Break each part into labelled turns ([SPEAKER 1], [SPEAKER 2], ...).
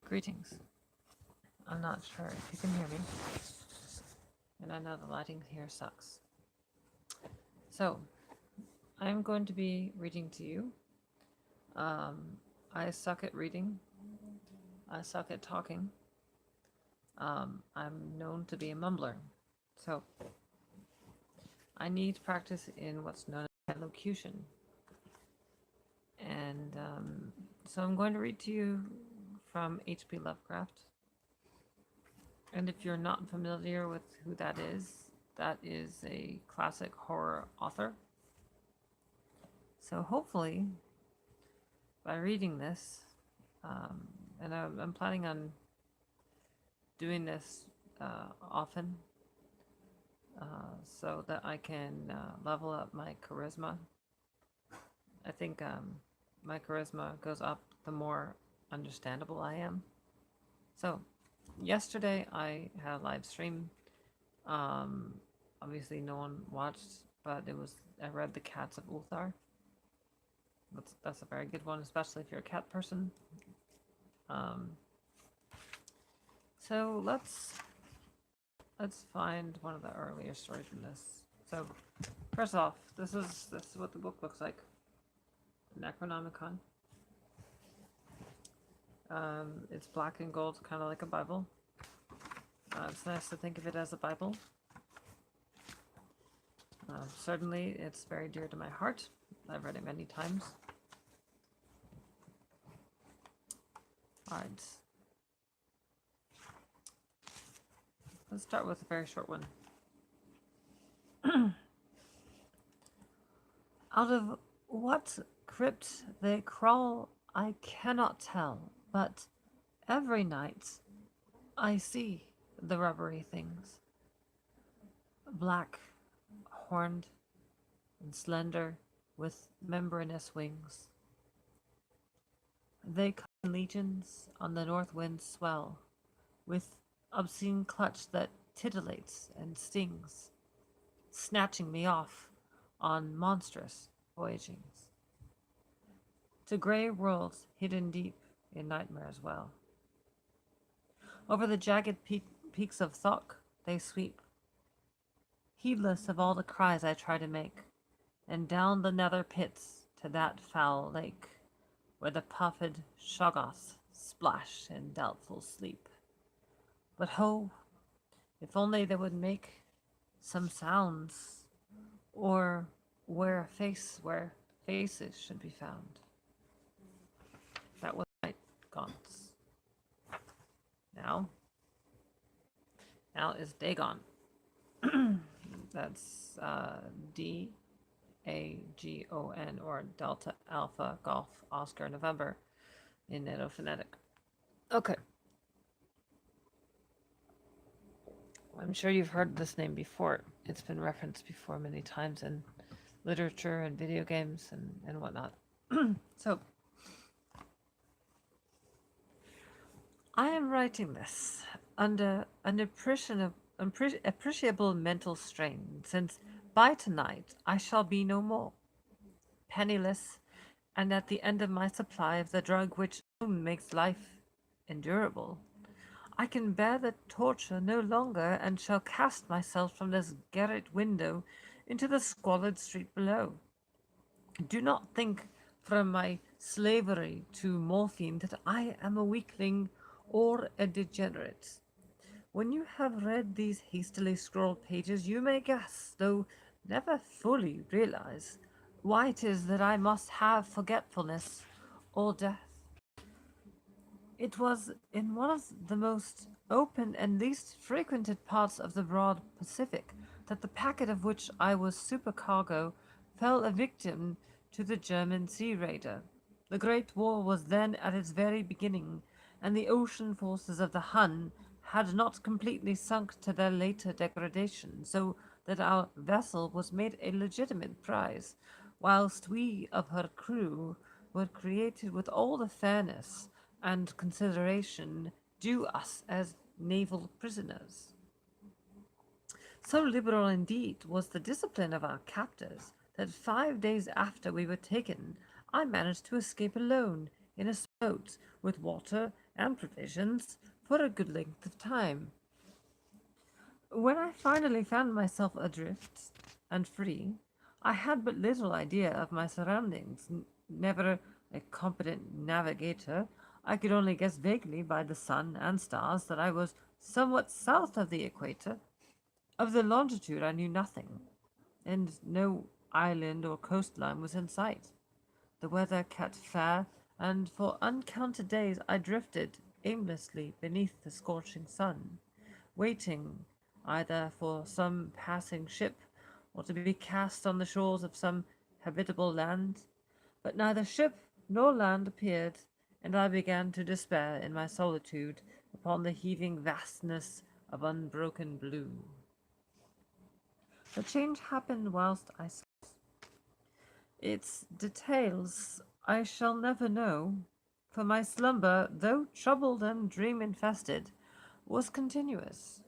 [SPEAKER 1] Greetings. I'm not sure if you can hear me, and I know the lighting here sucks. So, I'm going to be reading to you. I suck at reading. I suck at talking. I'm known to be a mumbler. So, I need practice in what's known as elocution. And so I'm going to read to you from H.P. Lovecraft. And if you're not familiar with who that is a classic horror author. So hopefully, by reading this, and I'm planning on doing this often, so that I can level up my charisma. I think my charisma goes up the more understandable I am. So, yesterday I had a live stream. Obviously no one watched, but I read The Cats of Ulthar. That's a very good one, especially if you're a cat person. So let's find one of the earlier stories in this. So first off, this is what the book looks like. Necronomicon. It's black and gold, kind of like a Bible. It's nice to think of it as a Bible. Certainly, it's very dear to my heart. I've read it many times. Alright. Let's start with a very short one. Out of what crypt they crawl, I cannot tell, but every night I see the rubbery things. Black, horned, and slender, with membranous wings. They come in legions on the north wind's swell, with obscene clutch that titillates and stings, snatching me off on monstrous voyagings, to grey worlds hidden deep in nightmare as well. Over the jagged peaks of Thok they sweep, heedless of all the cries I try to make, and down the nether pits to that foul lake, where the puffed shoggoths splash in doubtful sleep. But ho, if only they would make some sounds, or where faces should be found. That was my gaunts. Now is Dagon. That's D-A-G-O-N, or Delta Alpha Golf Oscar November in Etophonetic. Okay. I'm sure you've heard this name before. It's been referenced before many times in literature and video games and whatnot. So, I am writing this under an appreciable mental strain, since by tonight I shall be no more, penniless, and at the end of my supply of the drug which alone makes life endurable. I can bear the torture no longer, and shall cast myself from this garret window into the squalid street below. Do not think from my slavery to morphine that I am a weakling or a degenerate. When you have read these hastily scrawled pages, you may guess, though never fully realize, why it is that I must have forgetfulness or death. It was in one of the most open and least frequented parts of the broad Pacific that the packet of which I was supercargo fell a victim to the German sea raider. The Great War was then at its very beginning, and the ocean forces of the Hun had not completely sunk to their later degradation, so that our vessel was made a legitimate prize, whilst we of her crew were created with all the fairness and consideration due us as naval prisoners. So liberal indeed was the discipline of our captors that 5 days after we were taken, I managed to escape alone in a boat with water and provisions for a good length of time. When I finally found myself adrift and free, I had but little idea of my surroundings. Never a competent navigator, I could only guess vaguely by the sun and stars that I was somewhat south of the equator. Of the longitude I knew nothing, and no island or coastline was in sight. The weather kept fair, and for uncounted days I drifted aimlessly beneath the scorching sun, waiting either for some passing ship or to be cast on the shores of some habitable land. But neither ship nor land appeared, and I began to despair in my solitude upon the heaving vastness of unbroken blue. The change happened whilst I slept. Its details I shall never know, for my slumber, though troubled and dream infested, was continuous.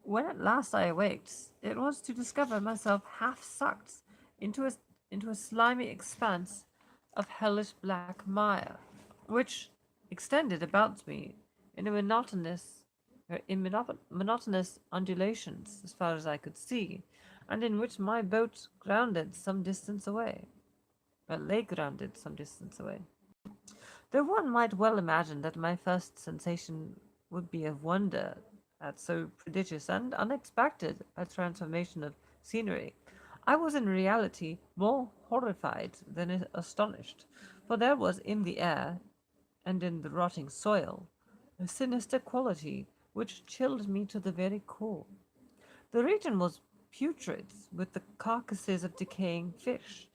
[SPEAKER 1] When at last I awaked, it was to discover myself half sucked into a, into a slimy expanse of hellish black mire, which extended about me in a monotonous undulations as far as I could see, and in which my boat grounded some distance away. Lay grounded some distance away. Though one might well imagine that my first sensation would be of wonder at so prodigious and unexpected a transformation of scenery, I was in reality more horrified than astonished, for there was in the air and in the rotting soil a sinister quality which chilled me to the very core. The region was putrid with the carcasses of decaying fish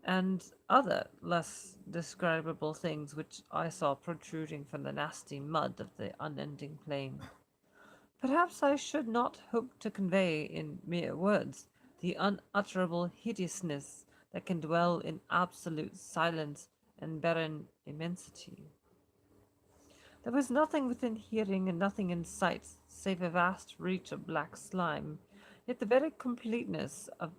[SPEAKER 1] and other less describable things which I saw protruding from the nasty mud of the unending plain. Perhaps I should not hope to convey in mere words the unutterable hideousness that can dwell in absolute silence and barren immensity. There was nothing within hearing and nothing in sight save a vast reach of black slime, yet the very completeness of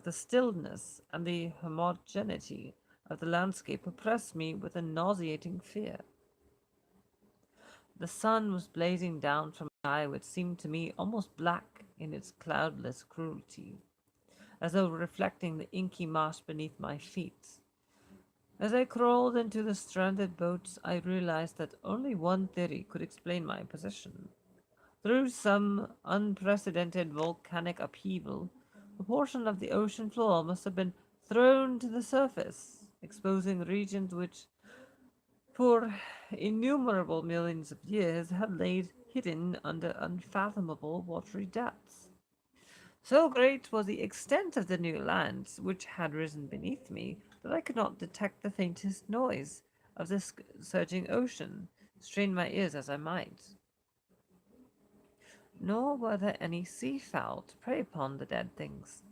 [SPEAKER 1] the stillness and the homogeneity of the landscape oppressed me with a nauseating fear. The sun was blazing down from a sky which seemed to me almost black in its cloudless cruelty, as though reflecting the inky marsh beneath my feet. As I crawled into the stranded boat, I realized that only one theory could explain my position. Through some unprecedented volcanic upheaval, a portion of the ocean floor must have been thrown to the surface, exposing regions which, for innumerable millions of years, had laid hidden under unfathomable watery depths. So great was the extent of the new land which had risen beneath me that I could not detect the faintest noise of this surging ocean, strain my ears as I might. Nor were there any sea-fowl to prey upon the dead things.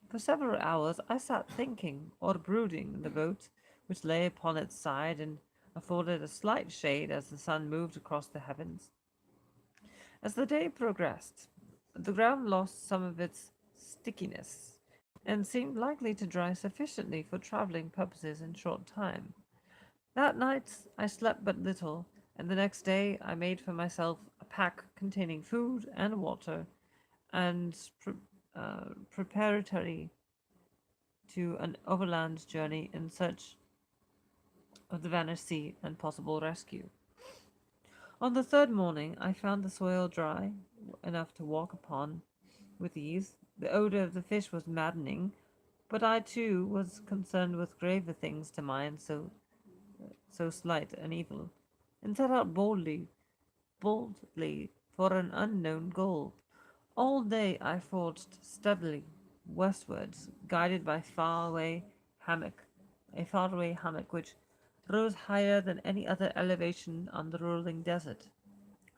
[SPEAKER 1] For several hours I sat thinking or brooding in the boat, which lay upon its side and afforded a slight shade as the sun moved across the heavens. As the day progressed, the ground lost some of its stickiness and seemed likely to dry sufficiently for traveling purposes in short time. That night I slept but little, and the next day I made for myself a pack containing food and water, and preparatory to an overland journey in search of the vanished sea and possible rescue. On the third morning I found the soil dry enough to walk upon with ease. The odor of the fish was maddening, but I too was concerned with graver things to mind so slight an evil, and set out boldly for an unknown goal. All day I forged steadily westwards, guided by a faraway hammock which rose higher than any other elevation on the rolling desert.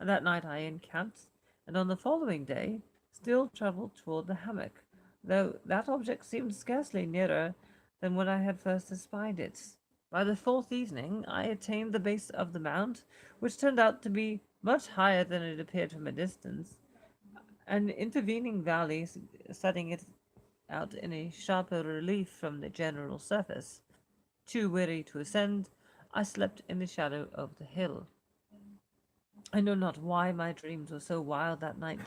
[SPEAKER 1] That night I encamped, and on the following day still travelled toward the hammock, though that object seemed scarcely nearer than when I had first espied it. By the fourth evening I attained the base of the mount, which turned out to be much higher than it appeared from a distance, an intervening valley setting it out in a sharper relief from the general surface. Too weary to ascend, I slept in the shadow of the hill. I know not why my dreams were so wild that night,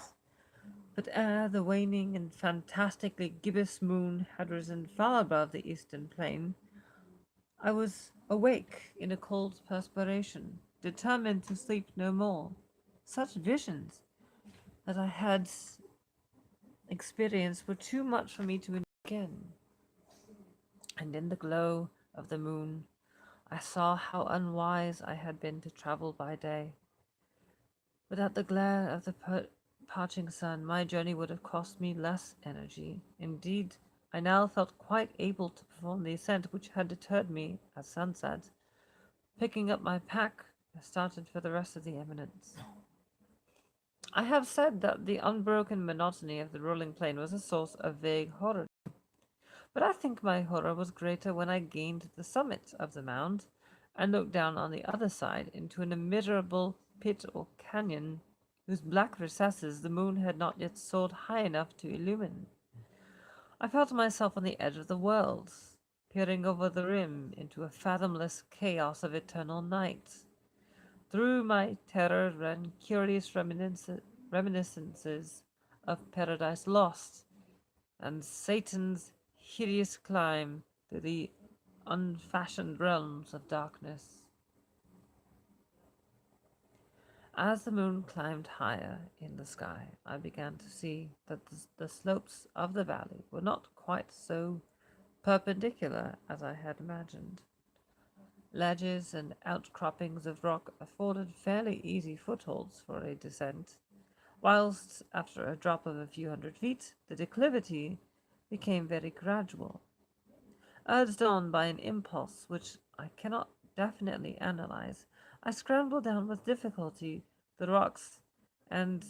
[SPEAKER 1] but ere the waning and fantastically gibbous moon had risen far above the eastern plain, I was awake in a cold perspiration, determined to sleep no more. Such visions that I had experienced were too much for me to endure again, and in the glow of the moon I saw how unwise I had been to travel by day. Without the glare of the parching sun, my journey would have cost me less energy. Indeed, I now felt quite able to perform the ascent which had deterred me at sunset. Picking up my pack, I started for the rest of the eminence. I have said that the unbroken monotony of the rolling plain was a source of vague horror, but I think my horror was greater when I gained the summit of the mound and looked down on the other side into an immeasurable pit or canyon whose black recesses the moon had not yet soared high enough to illumine. I felt myself on the edge of the world, peering over the rim into a fathomless chaos of eternal night. Through my terror ran curious reminiscences of Paradise Lost and Satan's hideous climb through the unfashioned realms of darkness. As the moon climbed higher in the sky, I began to see that the slopes of the valley were not quite so perpendicular as I had imagined. Ledges and outcroppings of rock afforded fairly easy footholds for a descent, whilst after a drop of a few hundred feet, the declivity became very gradual. Urged on by an impulse which I cannot definitely analyze, I scrambled down with difficulty the rocks and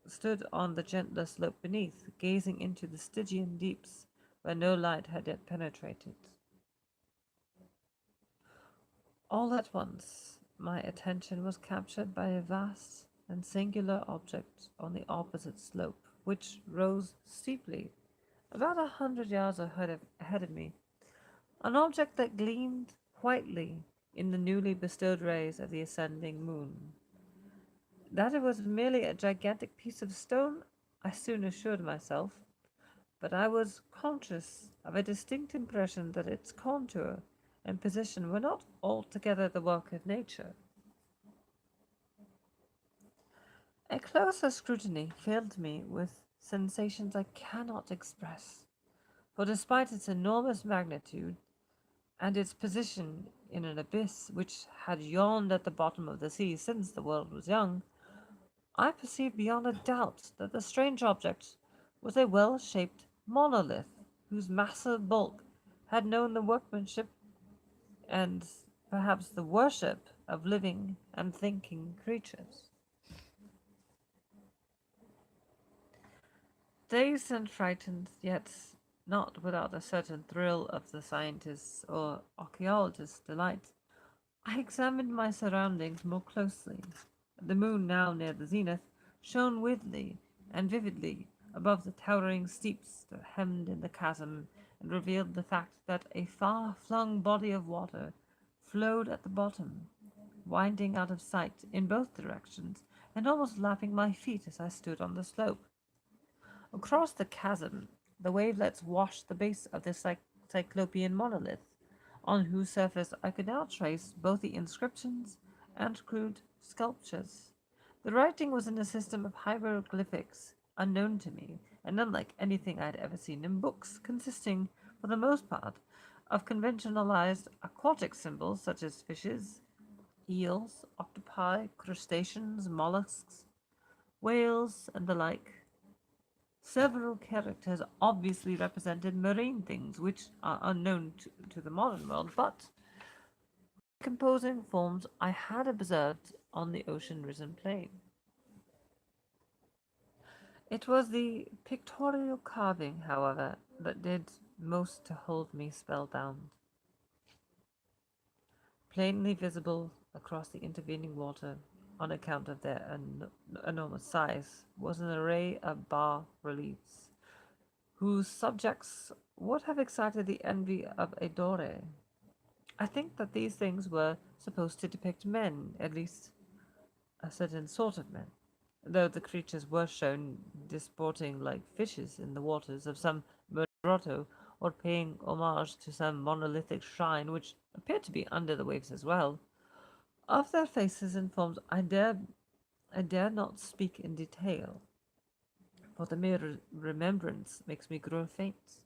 [SPEAKER 1] stood on the gentler slope beneath, gazing into the Stygian deeps where no light had yet penetrated. All at once, my attention was captured by a vast and singular object on the opposite slope, which rose steeply, about 100 yards ahead of me, an object that gleamed whitely in the newly bestowed rays of the ascending moon. That it was merely a gigantic piece of stone, I soon assured myself, but I was conscious of a distinct impression that its contour and position were not altogether the work of nature. A closer scrutiny filled me with sensations I cannot express, for despite its enormous magnitude and its position in an abyss which had yawned at the bottom of the sea since the world was young, I perceived beyond a doubt that the strange object was a well-shaped monolith whose massive bulk had known the workmanship and perhaps the worship of living and thinking creatures. Dazed and frightened, yet not without a certain thrill of the scientist's or archaeologist's delight, I examined my surroundings more closely. The moon, now near the zenith, shone weirdly and vividly above the towering steeps that hemmed in the chasm and revealed the fact that a far-flung body of water flowed at the bottom, winding out of sight in both directions and almost lapping my feet as I stood on the slope. Across the chasm, the wavelets washed the base of the cyclopean monolith, on whose surface I could now trace both the inscriptions and crude sculptures. The writing was in a system of hieroglyphics unknown to me, and unlike anything I had ever seen in books, consisting, for the most part, of conventionalized aquatic symbols such as fishes, eels, octopi, crustaceans, mollusks, whales, and the like. Several characters obviously represented marine things which are unknown to the modern world, but composing forms I had observed on the ocean-risen plain. It was the pictorial carving, however, that did most to hold me spellbound. Plainly visible across the intervening water, on account of their enormous size, was an array of bas-reliefs, whose subjects would have excited the envy of a Dore. I think that these things were supposed to depict men, at least a certain sort of men, though the creatures were shown disporting like fishes in the waters of some grotto, or paying homage to some monolithic shrine which appeared to be under the waves as well. Of their faces and forms I dare not speak in detail, for the mere remembrance makes me grow faint.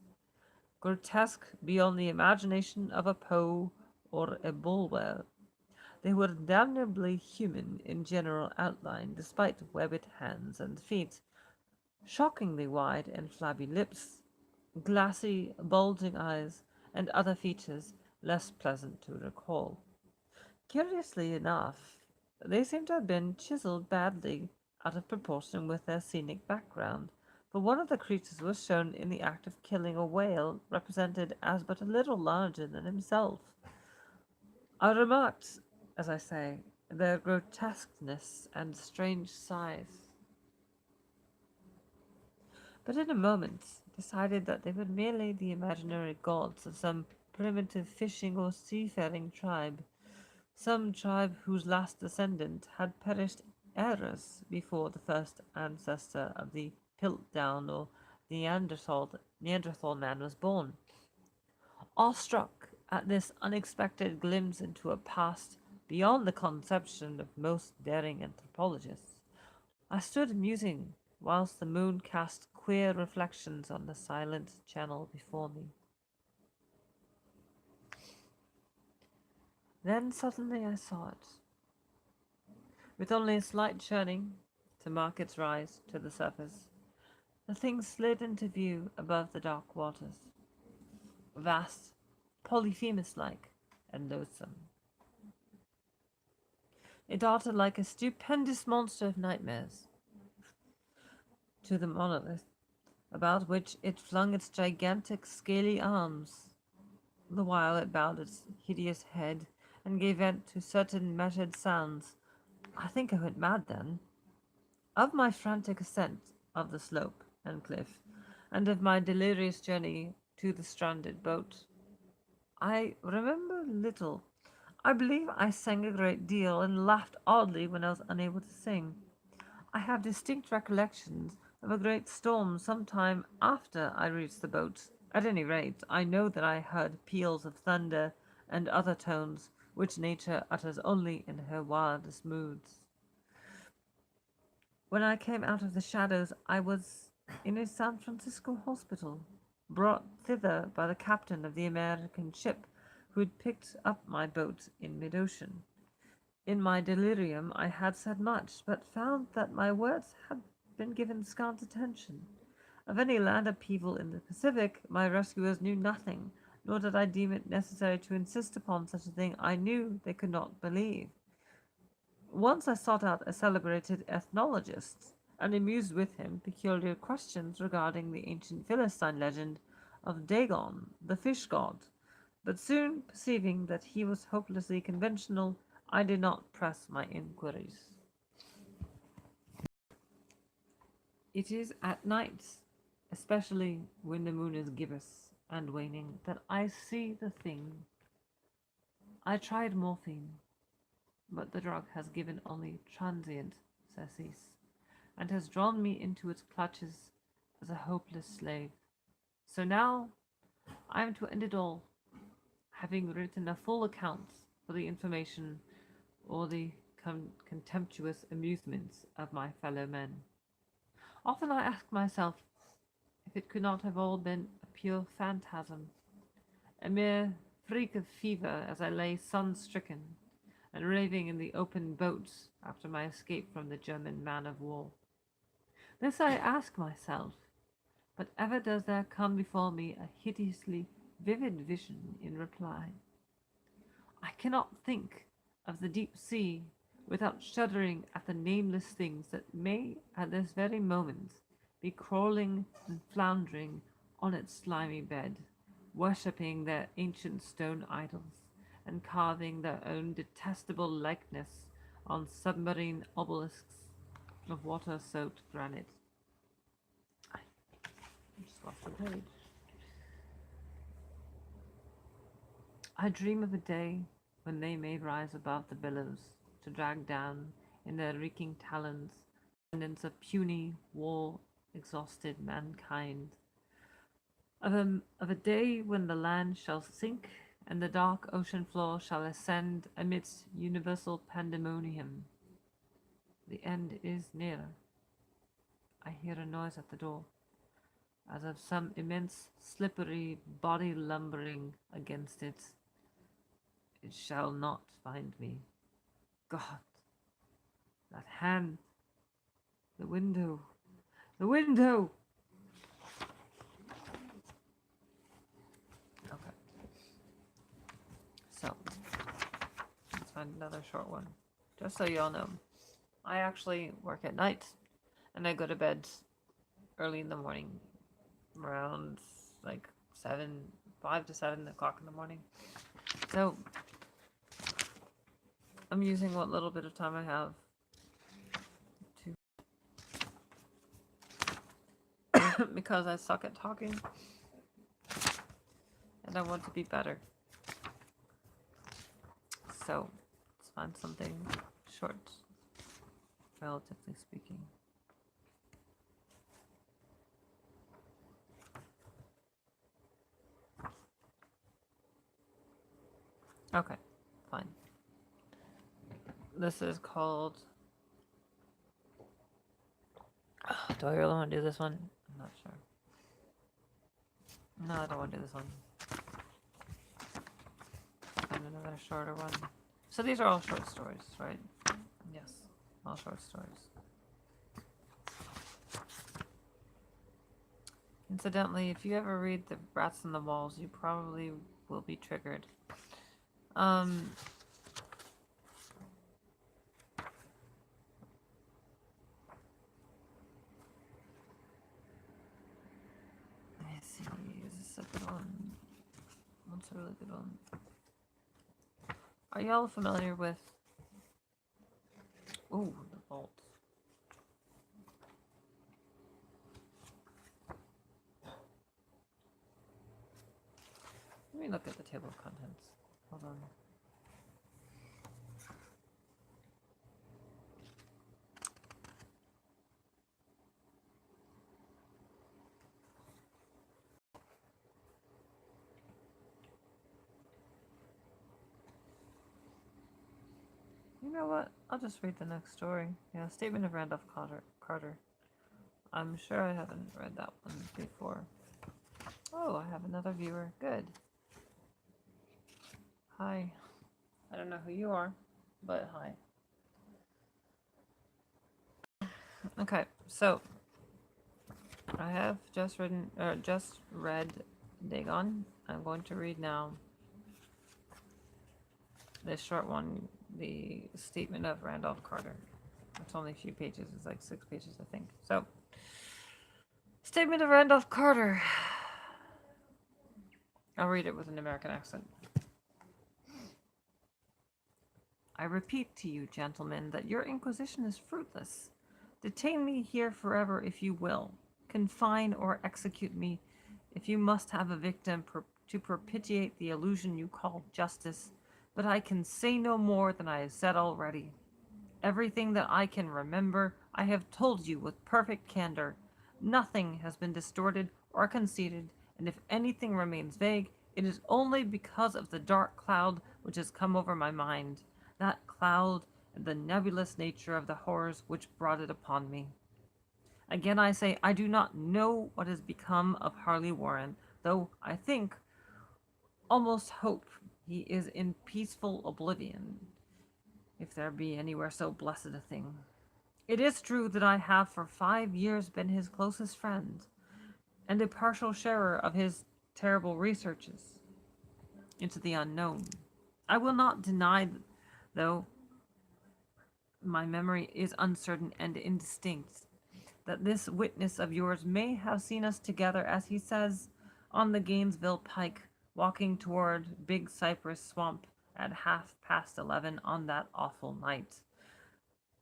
[SPEAKER 1] Grotesque beyond the imagination of a Poe or a Bulwer, they were damnably human in general outline, despite webbed hands and feet, shockingly wide and flabby lips, glassy, bulging eyes, and other features less pleasant to recall. Curiously enough, they seem to have been chiseled badly out of proportion with their scenic background, for one of the creatures was shown in the act of killing a whale represented as but a little larger than himself. I remarked, as I say, their grotesqueness and strange size, but in a moment decided that they were merely the imaginary gods of some primitive fishing or seafaring tribe, some tribe whose last descendant had perished eras before the first ancestor of the Piltdown or Neanderthal man was born. Awestruck at this unexpected glimpse into a past beyond the conception of most daring anthropologists, I stood musing whilst the moon cast queer reflections on the silent channel before me. Then suddenly I saw it, with only a slight churning to mark its rise to the surface. The thing slid into view above the dark waters, vast, Polyphemus-like, and loathsome. It darted like a stupendous monster of nightmares to the monolith, about which it flung its gigantic scaly arms, the while it bowed its hideous head and gave vent to certain measured sounds. I think I went mad then. Of my frantic ascent of the slope and cliff, and of my delirious journey to the stranded boat, I remember little. I believe I sang a great deal and laughed oddly when I was unable to sing. I have distinct recollections of a great storm some time after I reached the boat. At any rate, I know that I heard peals of thunder and other tones which nature utters only in her wildest moods. When I came out of the shadows, I was in a San Francisco hospital, brought thither by the captain of the American ship who had picked up my boat in mid-ocean. In my delirium I had said much, but found that my words had been given scant attention. Of any land upheaval in the Pacific, my rescuers knew nothing, nor did I deem it necessary to insist upon such a thing. I knew they could not believe. Once I sought out a celebrated ethnologist, and amused with him peculiar questions regarding the ancient Philistine legend of Dagon, the fish god, but soon perceiving that he was hopelessly conventional, I did not press my inquiries. It is at night, especially when the moon is gibbous and waning, that I see the thing. I tried morphine, but the drug has given only transient surcease, and has drawn me into its clutches as a hopeless slave. So now I am to end it all, having written a full account for the information or the contemptuous amusements of my fellow men. Often I ask myself if it could not have all been a pure phantasm, a mere freak of fever as I lay sun-stricken and raving in the open boat after my escape from the German man-of-war. This I ask myself, but ever does there come before me a hideously vivid vision in reply. I cannot think of the deep sea without shuddering at the nameless things that may at this very moment be crawling and floundering on its slimy bed, worshipping their ancient stone idols, and carving their own detestable likeness on submarine obelisks of water-soaked granite. I just lost the page. I dream of a day when they may rise above the billows to drag down in their reeking talons, descendants of puny, war-exhausted mankind. Of a day when the land shall sink, and the dark ocean floor shall ascend amidst universal pandemonium. The end is near. I hear a noise at the door, as of some immense, slippery body lumbering against it. It shall not find me. God, that hand, the window, the window! Okay. So, let's find another short one. Just so y'all know, I actually work at night, and I go to bed early in the morning, around like 5 to 7 o'clock in the morning. So, I'm using what little bit of time I have to because I suck at talking and I want to be better. So, let's find something short, relatively speaking. Okay, fine. This is called... do I really want to do this one? I'm not sure. No, I don't want to do this one. Find another shorter one. So these are all short stories, right? Yes, all short stories. Incidentally, if you ever read The Rats on the Walls, you probably will be triggered. Let me see, is this a good one? What's a really good one? Are y'all familiar with... ooh, the vault. Let me look at the table of contents. Hold on. You know what? I'll just read the next story. Yeah, Statement of Randolph Carter. I'm sure I haven't read that one before. Oh, I have another viewer. Good. Hi. I don't know who you are, but hi. Okay, so I have just read Dagon. I'm going to read now this short one, the Statement of Randolph Carter. It's only a few pages. It's like 6 pages, I think. So, Statement of Randolph Carter. I'll read it with an American accent. I repeat to you, gentlemen, that your inquisition is fruitless. Detain me here forever if you will. Confine or execute me if you must have a victim to propitiate the illusion you call justice. But I can say no more than I have said already. Everything that I can remember, I have told you with perfect candor. Nothing has been distorted or conceded, and if anything remains vague, it is only because of the dark cloud which has come over my mind. That cloud and the nebulous nature of the horrors which brought it upon me. Again I say, I do not know what has become of Harley Warren, though I think, almost hope, he is in peaceful oblivion, if there be anywhere so blessed a thing. It is true that I have for 5 years been his closest friend, and a partial sharer of his terrible researches into the unknown. I will not deny, though my memory is uncertain and indistinct, that this witness of yours may have seen us together, as he says, on the Gainesville Pike, walking toward Big Cypress Swamp at 11:30 on that awful night.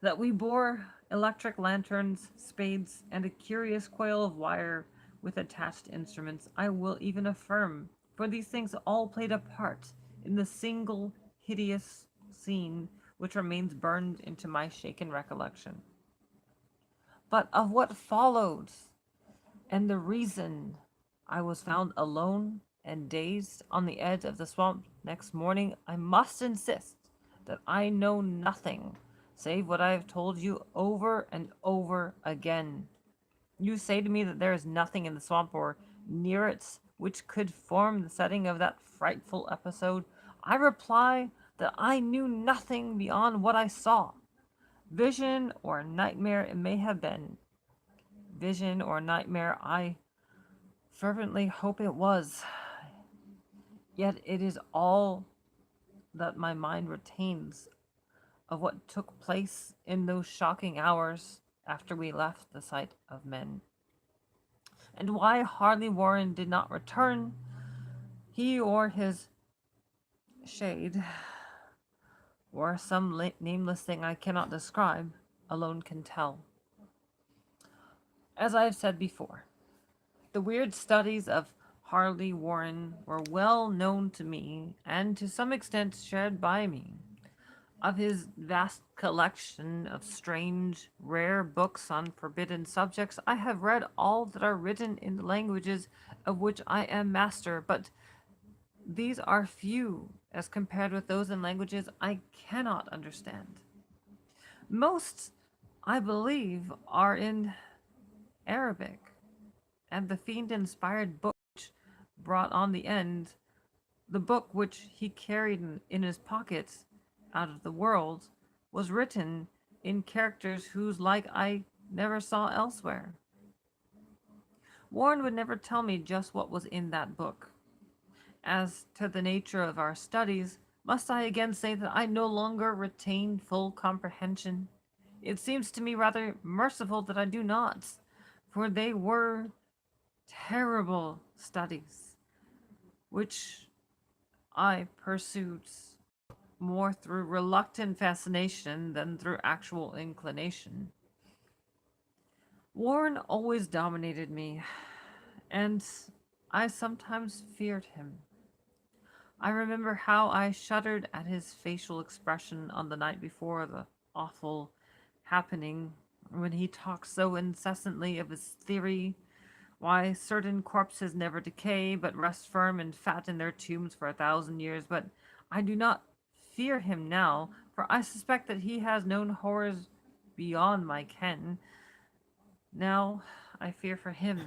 [SPEAKER 1] That we bore electric lanterns, spades, and a curious coil of wire with attached instruments, I will even affirm, for these things all played a part in the single hideous scene which remains burned into my shaken recollection. But of what followed, and the reason I was found alone and dazed on the edge of the swamp next morning, I must insist that I know nothing save what I have told you over and over again. You say to me that there is nothing in the swamp or near it which could form the setting of that frightful episode. I reply that I knew nothing beyond what I saw. Vision or nightmare it may have been. Vision or nightmare, I fervently hope it was. Yet it is all that my mind retains of what took place in those shocking hours after we left the sight of men. And why Harley Warren did not return, he or his shade, or some nameless thing I cannot describe, alone can tell. As I have said before, the weird studies of Harley Warren were well known to me and to some extent shared by me. Of his vast collection of strange, rare books on forbidden subjects, I have read all that are written in the languages of which I am master, but these are few as compared with those in languages I cannot understand. Most, I believe, are in Arabic, and the fiend-inspired book which brought on the end, the book which he carried in his pockets out of the world, was written in characters whose like I never saw elsewhere. Warren would never tell me just what was in that book. As to the nature of our studies, must I again say that I no longer retain full comprehension? It seems to me rather merciful that I do not, for they were terrible studies, which I pursued more through reluctant fascination than through actual inclination. Warren always dominated me, and I sometimes feared him. I remember how I shuddered at his facial expression on the night before the awful happening, when he talked so incessantly of his theory, why certain corpses never decay, but rest firm and fat in their tombs for 1,000 years. But I do not fear him now, for I suspect that he has known horrors beyond my ken. Now I fear for him.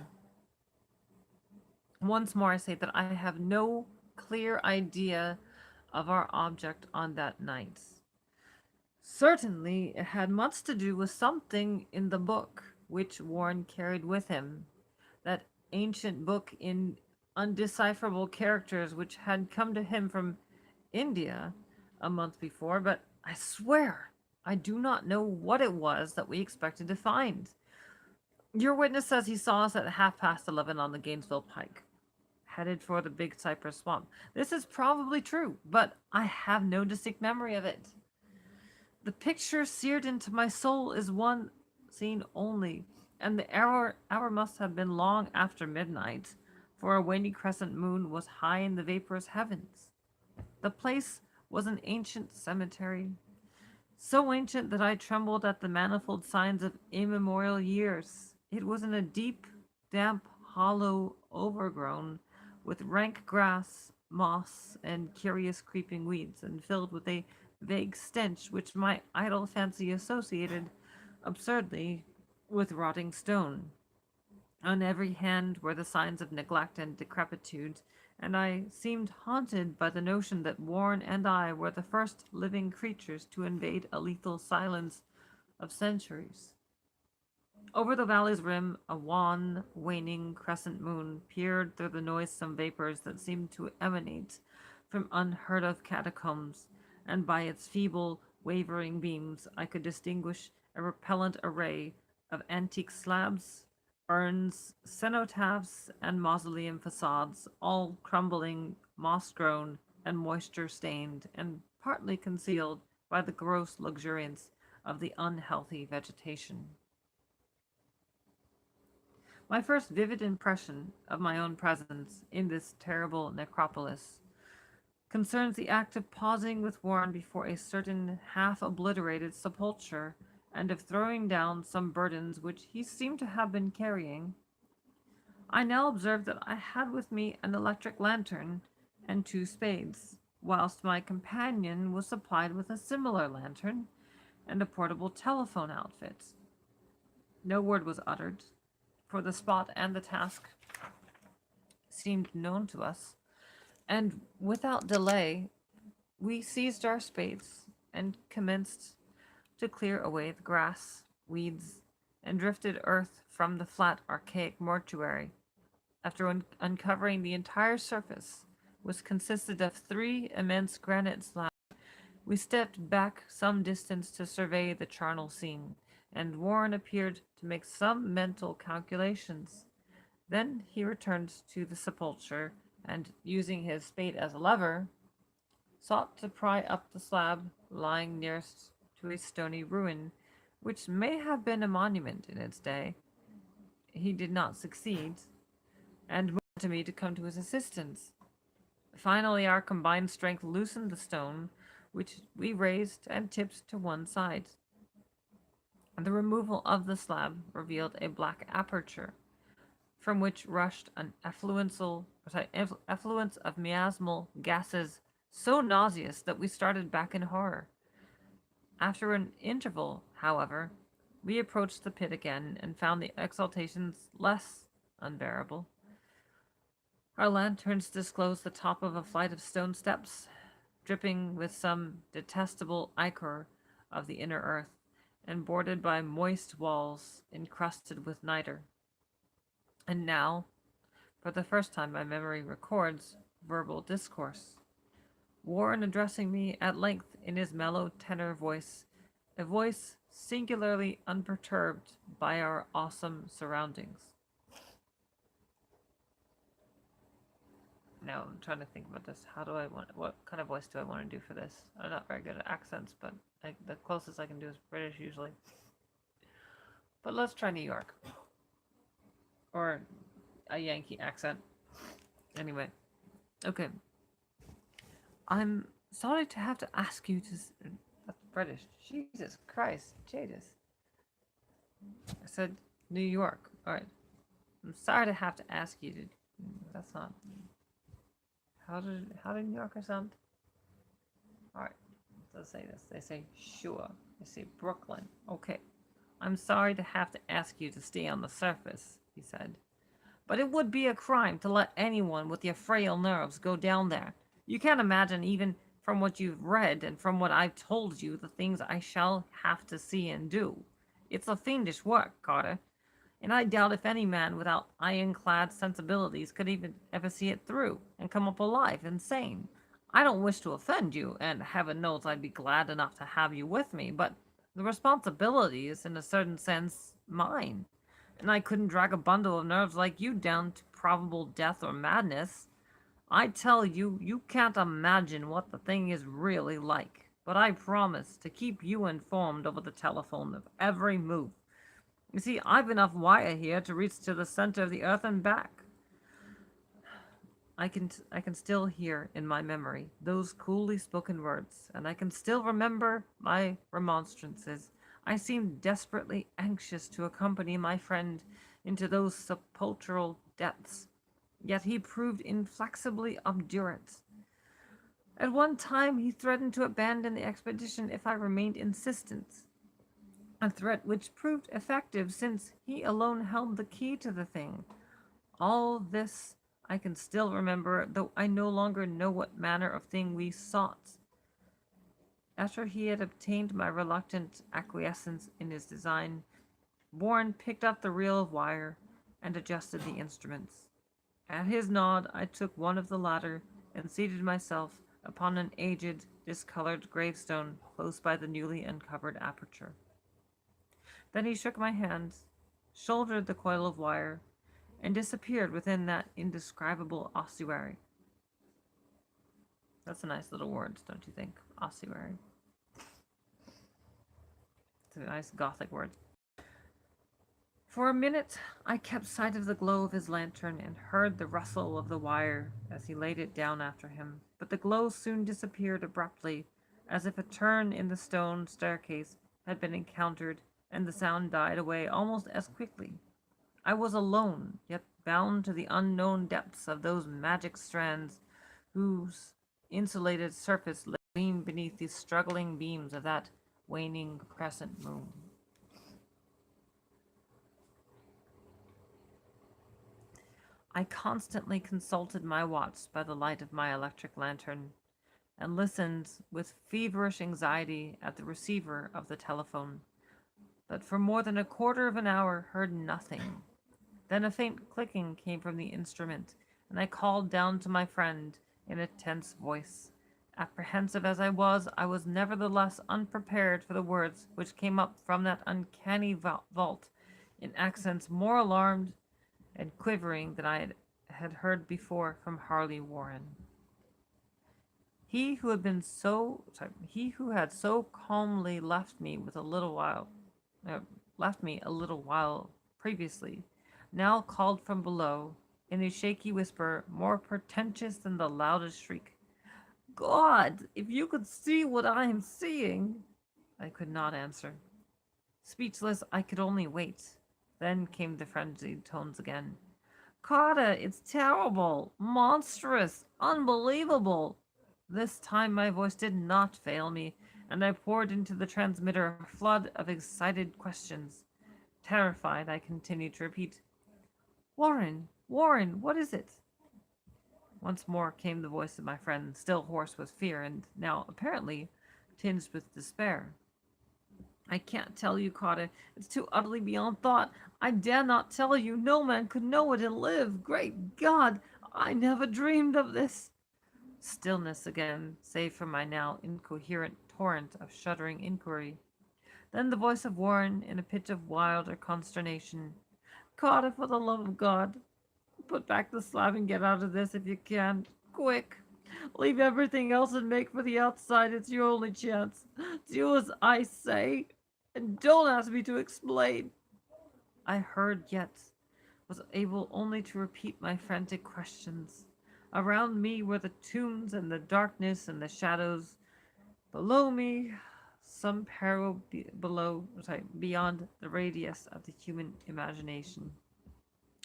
[SPEAKER 1] Once more I say that I have no clear idea of our object on that night. Certainly it had much to do with something in the book which Warren carried with him, that ancient book in undecipherable characters which had come to him from India a month before, but I swear I do not know what it was that we expected to find. Your witness says he saw us at 11:30 on the Gainesville Pike, headed for the Big Cypress Swamp. This is probably true, but I have no distinct memory of it. The picture seared into my soul is one scene only, and the hour must have been long after midnight, for a waning crescent moon was high in the vaporous heavens. The place was an ancient cemetery, so ancient that I trembled at the manifold signs of immemorial years. It was in a deep, damp hollow, overgrown with rank grass, moss, and curious creeping weeds, and filled with a vague stench which my idle fancy associated absurdly with rotting stone. On every hand were the signs of neglect and decrepitude, and I seemed haunted by the notion that Warren and I were the first living creatures to invade a lethal silence of centuries. Over the valley's rim, a wan, waning crescent moon peered through the noisome vapors that seemed to emanate from unheard of catacombs, and by its feeble, wavering beams I could distinguish a repellent array of antique slabs, urns, cenotaphs, and mausoleum facades, all crumbling, moss-grown, and moisture-stained, and partly concealed by the gross luxuriance of the unhealthy vegetation. My first vivid impression of my own presence in this terrible necropolis concerns the act of pausing with Warren before a certain half-obliterated sepulchre, and of throwing down some burdens which he seemed to have been carrying. I now observed that I had with me an electric lantern and 2 spades, whilst my companion was supplied with a similar lantern and a portable telephone outfit. No word was uttered, for the spot and the task seemed known to us, and without delay we seized our spades and commenced to clear away the grass, weeds, and drifted earth from the flat, archaic mortuary. After uncovering the entire surface, which consisted of 3 immense granite slabs, we stepped back some distance to survey the charnel scene, and Warren appeared to make some mental calculations. Then he returned to the sepulchre, and, using his spade as a lever, sought to pry up the slab lying nearest to a stony ruin, which may have been a monument in its day. He did not succeed, and motioned to me to come to his assistance. Finally, our combined strength loosened the stone, which we raised and tipped to one side. The removal of the slab revealed a black aperture, from which rushed an effluence of miasmal gases so nauseous that we started back in horror. After an interval, however, we approached the pit again and found the exhalations less unbearable. Our lanterns disclosed the top of a flight of stone steps, dripping with some detestable ichor of the inner earth, and bordered by moist walls encrusted with niter. And now, for the first time my memory records verbal discourse, Warren addressing me at length in his mellow tenor voice, a voice singularly unperturbed by our awesome surroundings. Now I'm trying to think about this. What kind of voice do I want to do for this? I'm not very good at accents, but the closest I can do is British usually. But let's try New York. Or a Yankee accent. Anyway. Okay. I'm sorry to have to ask you to... That's British. Jesus Christ. Jadis. I said New York. Alright. I'm sorry to have to ask you to... That's not... How did New Yorker sound? Alright. Let's say this. They say sure. They say Brooklyn. Okay. I'm sorry to have to ask you to stay on the surface, he said. But it would be a crime to let anyone with your frail nerves go down there. You can't imagine, even from what you've read and from what I've told you, the things I shall have to see and do. It's a fiendish work, Carter, and I doubt if any man without ironclad sensibilities could even ever see it through and come up alive and sane. I don't wish to offend you, and heaven knows I'd be glad enough to have you with me, but the responsibility is, in a certain sense, mine, and I couldn't drag a bundle of nerves like you down to probable death or madness. I tell you, you can't imagine what the thing is really like, but I promise to keep you informed over the telephone of every move. You see, I've enough wire here to reach to the center of the earth and back. I can still hear in my memory those coolly spoken words, and I can still remember my remonstrances. I seemed desperately anxious to accompany my friend into those sepulchral depths, yet he proved inflexibly obdurate. At one time he threatened to abandon the expedition if I remained insistent, a threat which proved effective since he alone held the key to the thing. All this I can still remember, though I no longer know what manner of thing we sought. After he had obtained my reluctant acquiescence in his design, Warren picked up the reel of wire and adjusted the instruments. At his nod, I took one of the latter and seated myself upon an aged, discolored gravestone close by the newly uncovered aperture. Then he shook my hand, shouldered the coil of wire, and disappeared within that indescribable ossuary. That's a nice little word, don't you think? Ossuary. It's a nice Gothic word. For a minute, I kept sight of the glow of his lantern and heard the rustle of the wire as he laid it down after him. but the glow soon disappeared abruptly, as if a turn in the stone staircase had been encountered, and the sound died away almost as quickly. I was alone, yet bound to the unknown depths of those magic strands whose insulated surface gleamed beneath the struggling beams of that waning crescent moon. I constantly consulted my watch by the light of my electric lantern, and listened with feverish anxiety at the receiver of the telephone, but for more than a quarter of an hour heard nothing. Then a faint clicking came from the instrument, and I called down to my friend in a tense voice. Apprehensive as I was nevertheless unprepared for the words which came up from that uncanny vault in accents more alarmed and quivering than I had heard before from Harley Warren. He who had so calmly left me a little while previously, now called from below, in a shaky whisper more portentous than the loudest shriek. God, if you could see what I am seeing! I could not answer. Speechless, I could only wait. Then came the frenzied tones again. Carter, it's terrible, monstrous, unbelievable. This time my voice did not fail me, and I poured into the transmitter a flood of excited questions. Terrified, I continued to repeat, Warren, Warren, what is it? Once more came the voice of my friend, still hoarse with fear, and now apparently tinged with despair. I can't tell you, Carter. It's too utterly beyond thought. I dare not tell you. No man could know it and live. Great God, I never dreamed of this. Stillness again, save for my now incoherent torrent of shuddering inquiry. Then the voice of Warren in a pitch of wilder consternation. Carter, for the love of God, put back the slab and get out of this if you can. Quick. Leave everything else and make for the outside. It's your only chance. Do as I say, and don't ask me to explain. I heard yet, was able only to repeat my frantic questions. Around me were the tombs and the darkness and the shadows. Below me, some peril beyond the radius of the human imagination.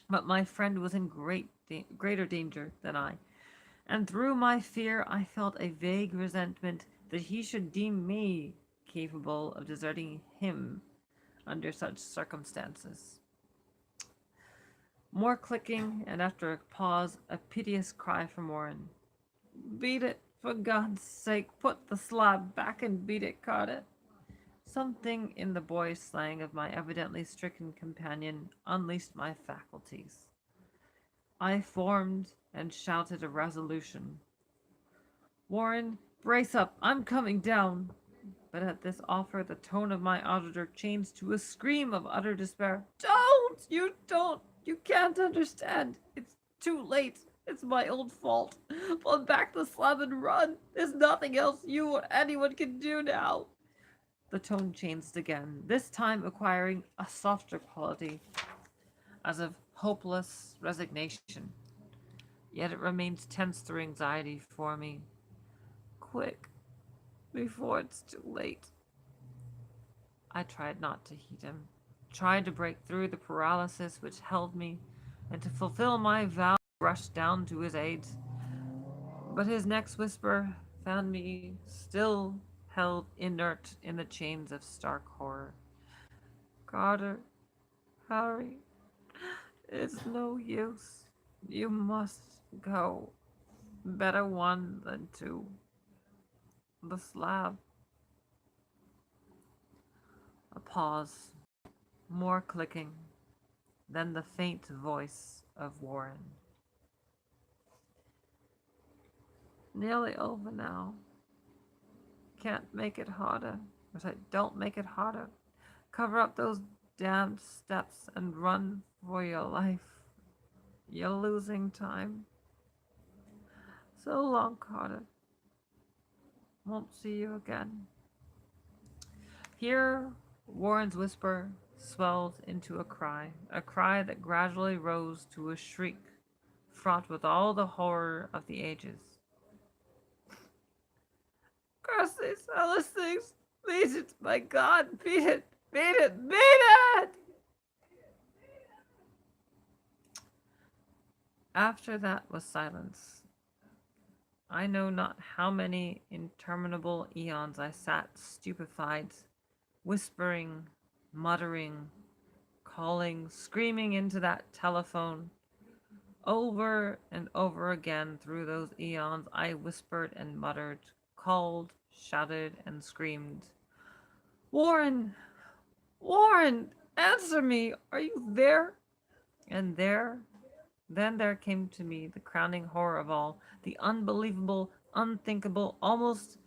[SPEAKER 1] But my friend was in greater danger than I, and through my fear I felt a vague resentment that he should deem me capable of deserting him under such circumstances. More clicking, and after a pause, a piteous cry from Warren. Beat it, for God's sake, put the slab back and beat it, Carter. Something in the boyish slang of my evidently stricken companion unleashed my faculties. I formed and shouted a resolution. Warren, brace up, I'm coming down. But at this offer, the tone of my auditor changed to a scream of utter despair. Don't! You can't understand. It's too late. It's my own fault. Pull back the slab and run. There's nothing else you or anyone can do now. The tone changed again, this time acquiring a softer quality, as of hopeless resignation. Yet it remains tense through anxiety for me. Quick, before it's too late. I tried not to heed him, tried to break through the paralysis which held me, and to fulfill my vow, rushed down to his aid. But his next whisper found me still held inert in the chains of stark horror. Carter, hurry. It's no use. You must go. Better one than two. The slab. A pause. More clicking. Then the faint voice of Warren. Nearly over now. Can't make it harder. Don't make it harder. Cover up those damned steps and run for your life. You're losing time. So long, Carter. Won't see you again. Here, Warren's whisper swelled into a cry that gradually rose to a shriek, fraught with all the horror of the ages. Curse these hellish things. Beat it, my God, beat it, beat it, beat it! After that was silence. I know not how many interminable eons I sat stupefied, whispering, muttering, calling, screaming into that telephone. Over and over again through those eons I whispered and muttered, called, shouted, and screamed. Warren! Warren! Answer me! Are you there? And then there came to me the crowning horror of all, the unbelievable, unthinkable, almost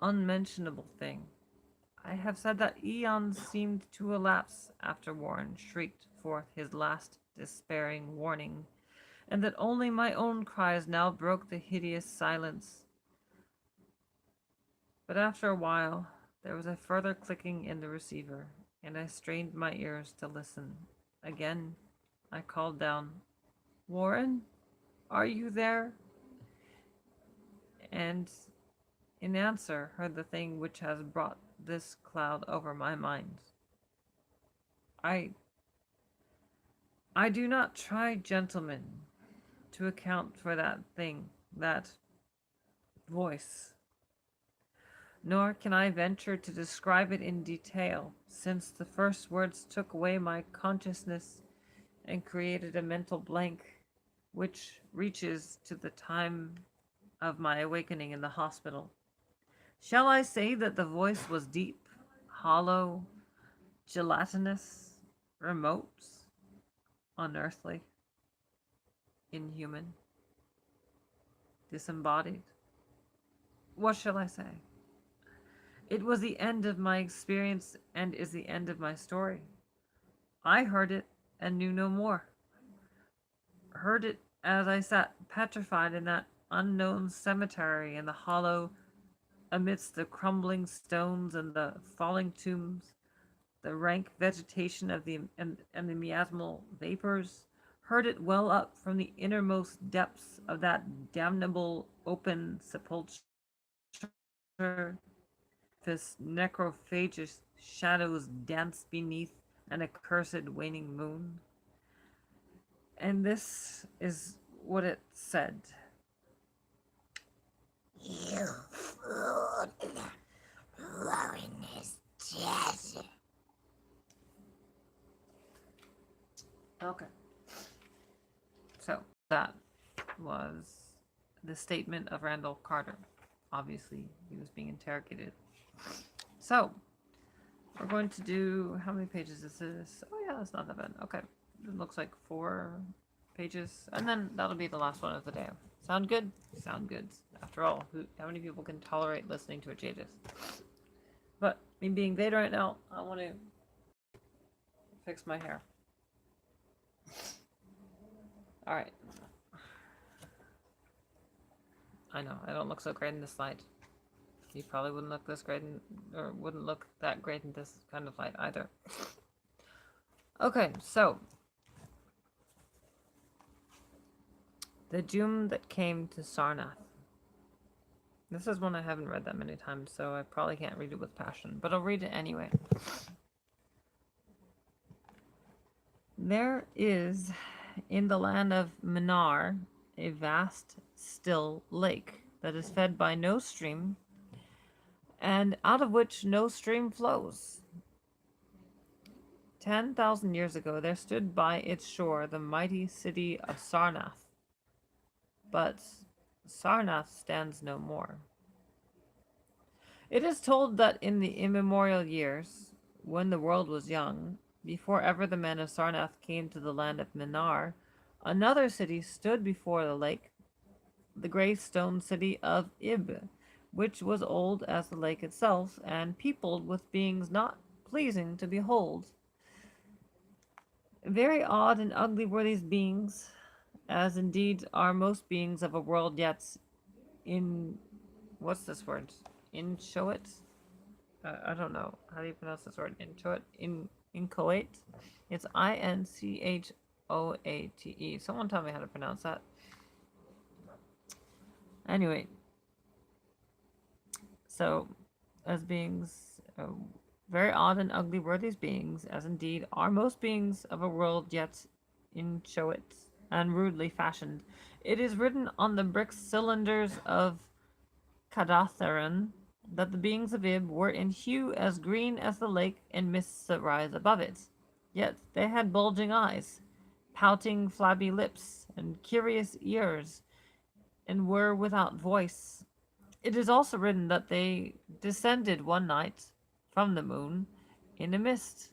[SPEAKER 1] unmentionable thing. I have said that eons seemed to elapse after Warren shrieked forth his last despairing warning, and that only my own cries now broke the hideous silence. But after a while, there was a further clicking in the receiver, and I strained my ears to listen. Again, I called down, Warren, are you there? And in answer, heard the thing which has brought this cloud over my mind. I do not try, gentlemen, to account for that thing, that voice. Nor can I venture to describe it in detail, since the first words took away my consciousness and created a mental blank which reaches to the time of my awakening in the hospital. Shall I say that the voice was deep, hollow, gelatinous, remote, unearthly, inhuman, disembodied? What shall I say? It was the end of my experience and is the end of my story. I heard it and knew no more. Heard it as I sat petrified in that unknown cemetery in the hollow, amidst the crumbling stones and the falling tombs, the rank vegetation of the miasmal vapors. Heard it well up from the innermost depths of that damnable open sepulchre. This necrophagous shadows dance beneath an accursed waning moon. And this is what it said.
[SPEAKER 2] You fool! Warren is dead.
[SPEAKER 1] Okay. So that was the statement of Randall Carter. Obviously, he was being interrogated. So, we're going to do, how many pages is this? Oh yeah, that's not that bad. Okay, it looks like 4 pages, and then that'll be the last one of the day. Sound good? Sound good. After all, how many people can tolerate listening to a Jadis? But me being Vader right now, I want to fix my hair. All right. I know I don't look so great in this light. You probably wouldn't look this great or wouldn't look that great in this kind of light either. Okay, so the doom that came to Sarnath. This is one I haven't read that many times, so I probably can't read it with passion, but I'll read it anyway. There is in the land of Minar a vast, still lake that is fed by no stream, and out of which no stream flows. 10,000 years ago there stood by its shore the mighty city of Sarnath. But Sarnath stands no more. It is told that in the immemorial years, when the world was young, before ever the men of Sarnath came to the land of Minar, another city stood before the lake, the grey stone city of Ib, which was old as the lake itself, and peopled with beings not pleasing to behold. Very odd and ugly were these beings, as indeed are most beings of a world yet in... what's this word? Inchoate? I don't know. How do you pronounce this word? Inchoate? Inchoate? It's Inchoate. Someone tell me how to pronounce that. Anyway, So, as beings, very odd and ugly were these beings, as indeed are most beings of a world yet inchoate and rudely fashioned. It is written on the brick cylinders of Cadatheron that the beings of Ib were in hue as green as the lake and mists that rise above it. Yet they had bulging eyes, pouting flabby lips, and curious ears, and were without voice. It is also written that they descended one night from the moon in a mist,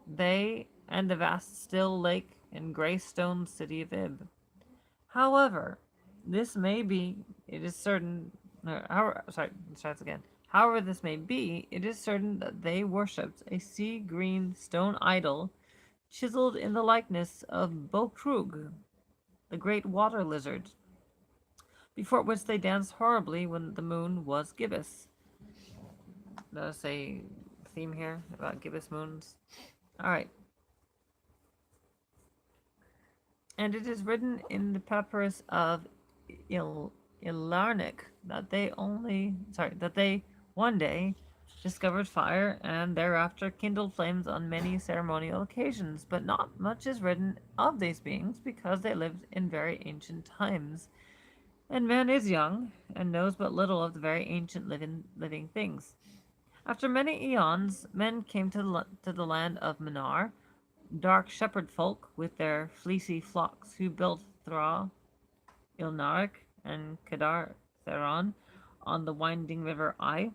[SPEAKER 1] they and the vast still lake and grey stone city of Ib. However, this may be, it is certain, sorry, let's try this again. However, this may be, it is certain that they worshipped a sea green stone idol chiseled in the likeness of Bokrug, the great water lizard, before which they danced horribly when the moon was gibbous. Notice a theme here about gibbous moons. Alright. And it is written in the papyrus of Ilarnik that they one day discovered fire and thereafter kindled flames on many ceremonial occasions, but not much is written of these beings because they lived in very ancient times. And man is young and knows but little of the very ancient living things. After many eons, men came to the land of Minar, dark shepherd folk with their fleecy flocks who built Thra, Ilnarik, and Kedar Theron on the winding river Ai,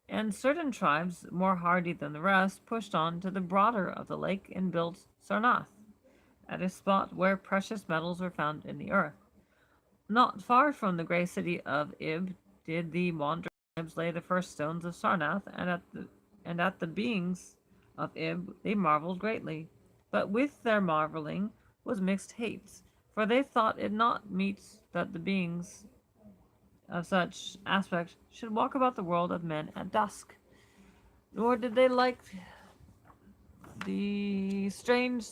[SPEAKER 1] and certain tribes, more hardy than the rest, pushed on to the broader of the lake and built Sarnath, at a spot where precious metals were found in the earth. Not far from the grey city of Ib did the wandering tribes lay the first stones of Sarnath, and at the beings of Ib they marveled greatly. But with their marveling was mixed hate, for they thought it not meet that the beings of such aspect should walk about the world of men at dusk. Nor did they like the strange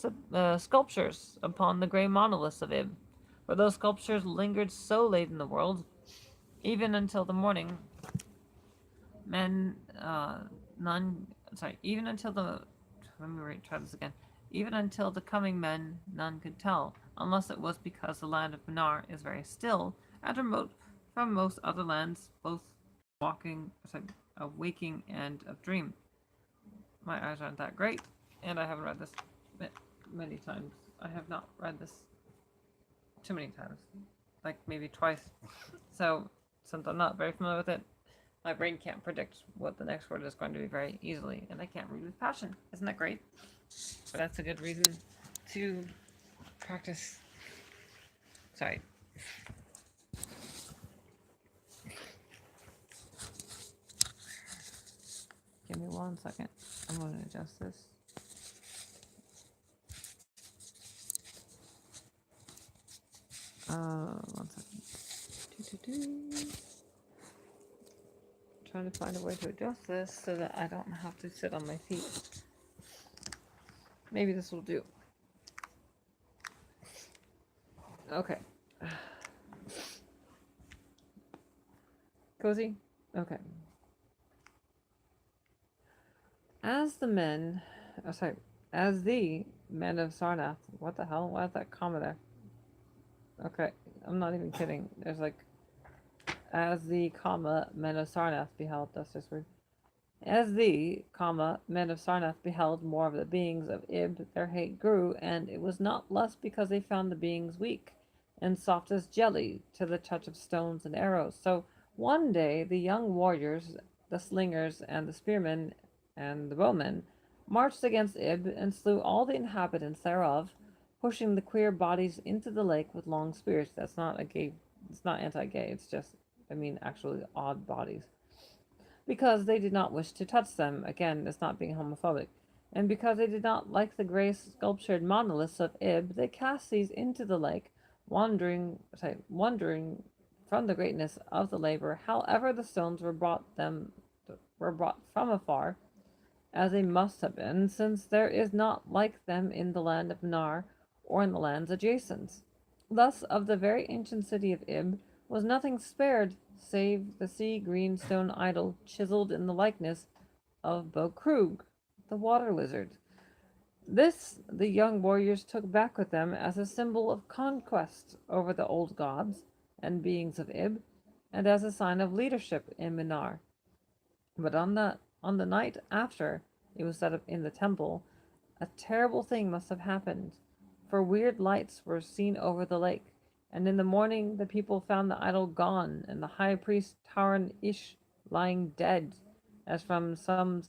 [SPEAKER 1] sculptures upon the grey monoliths of Ib, for those sculptures lingered so late in the world, even until the morning. Men, none, sorry, even until the, let me try this again. Even until the coming men, none could tell, unless it was because the land of Minar is very still and remote from most other lands, both of waking and of dream. My eyes aren't that great, and I haven't read this many times. I have not read this too many times, like maybe twice. So, since I'm not very familiar with it, my brain can't predict what the next word is going to be very easily, and I can't read with passion. Isn't that great? But that's a good reason to practice. Sorry. Give me 1 second. I'm going to adjust this. One second. Trying to find a way to adjust this so that I don't have to sit on my feet. Maybe this will do. Okay. Cozy? Okay. As the men of Sarnath, what the hell? Why is that comma there? Okay, I'm not even kidding. There's like, as the comma men of Sarnath beheld, that's just weird. As the comma men of Sarnath beheld more of the beings of Ib, their hate grew, and it was not less because they found the beings weak and soft as jelly to the touch of stones and arrows. So one day the young warriors, the slingers and the spearmen and the bowmen, marched against Ib and slew all the inhabitants thereof, pushing the queer bodies into the lake with long spears. That's not a gay, it's not anti-gay, it's just, actually odd bodies. Because they did not wish to touch them, again, it's not being homophobic. And because they did not like the grey sculptured monoliths of Ib, they cast these into the lake, wondering from the greatness of the labor. However, the stones were brought from afar, as they must have been, since there is not like them in the land of Nar or in the lands adjacent. Thus, of the very ancient city of Ib was nothing spared save the sea green stone idol chiseled in the likeness of Bokrug, the water lizard. This the young warriors took back with them as a symbol of conquest over the old gods and beings of Ib, and as a sign of leadership in Minar. But on the night after it was set up in the temple, a terrible thing must have happened, for weird lights were seen over the lake, and in the morning the people found the idol gone and the high priest Taran Ish lying dead, as from some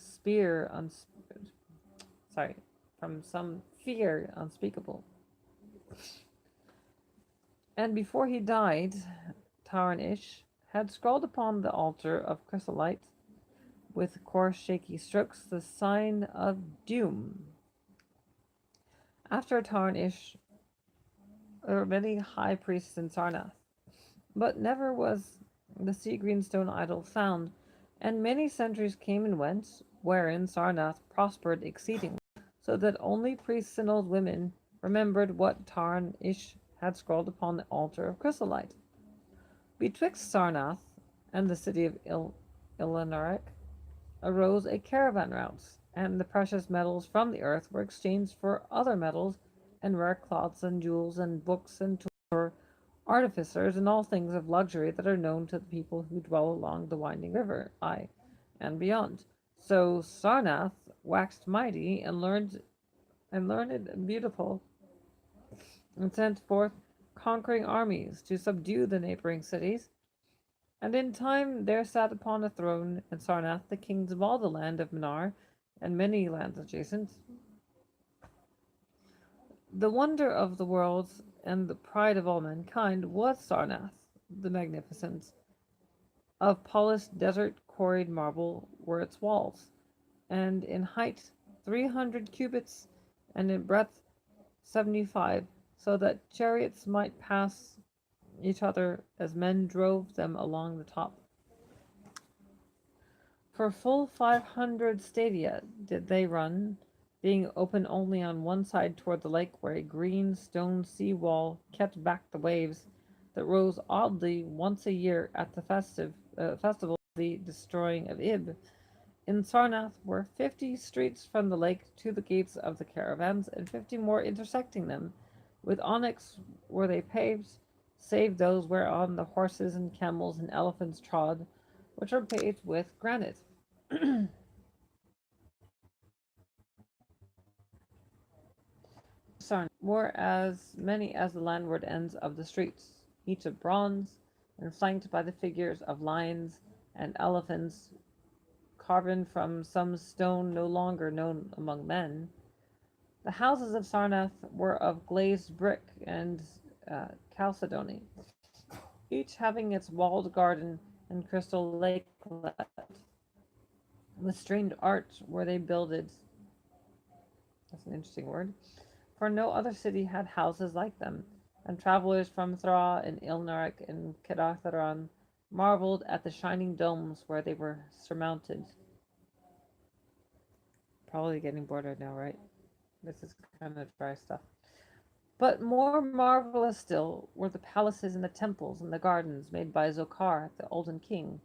[SPEAKER 1] sorry, from some fear unspeakable. And before he died, Taran Ish had scrawled upon the altar of chrysolite, with coarse shaky strokes, the sign of doom. After Taran Ish, there were many high priests in Sarnath, but never was the sea green stone idol found, and many centuries came and went, wherein Sarnath prospered exceedingly, so that only priests and old women remembered what Taran Ish had scrawled upon the altar of chrysolite. Betwixt Sarnath and the city of Ilanarek arose a caravan route, and the precious metals from the earth were exchanged for other metals, and rare cloths and jewels and books and tools for artificers and all things of luxury that are known to the people who dwell along the winding river, ay, and beyond. So Sarnath waxed mighty and learned and beautiful, and sent forth conquering armies to subdue the neighboring cities. And in time there sat upon a throne in Sarnath the kings of all the land of Minar, and many lands adjacent. The wonder of the world and the pride of all mankind was Sarnath, the magnificent. Of polished desert quarried marble were its walls, and in height 300 cubits, and in breadth 75, so that chariots might pass each other as men drove them along the top. For full 500 stadia did they run, being open only on one side toward the lake, where a green stone sea wall kept back the waves that rose oddly once a year at the festival of the destroying of Ib. In Sarnath were 50 streets from the lake to the gates of the caravans, and 50 more intersecting them. With onyx were they paved, save those whereon the horses and camels and elephants trod, which are paved with granite. Sarn were as many as the landward ends of the streets, each of bronze, and flanked by the figures of lions and elephants carven from some stone no longer known among men. The houses of Sarnath were of glazed brick and chalcedony, each having its walled garden and crystal lakelet. With strange art were they builded. That's an interesting word. For no other city had houses like them, and travelers from Thra and Ilnarik and Kedatharan marveled at the shining domes where they were surmounted. Probably getting bored right now, right? This is kind of dry stuff. But more marvelous still were the palaces and the temples and the gardens made by Zokar, the olden king.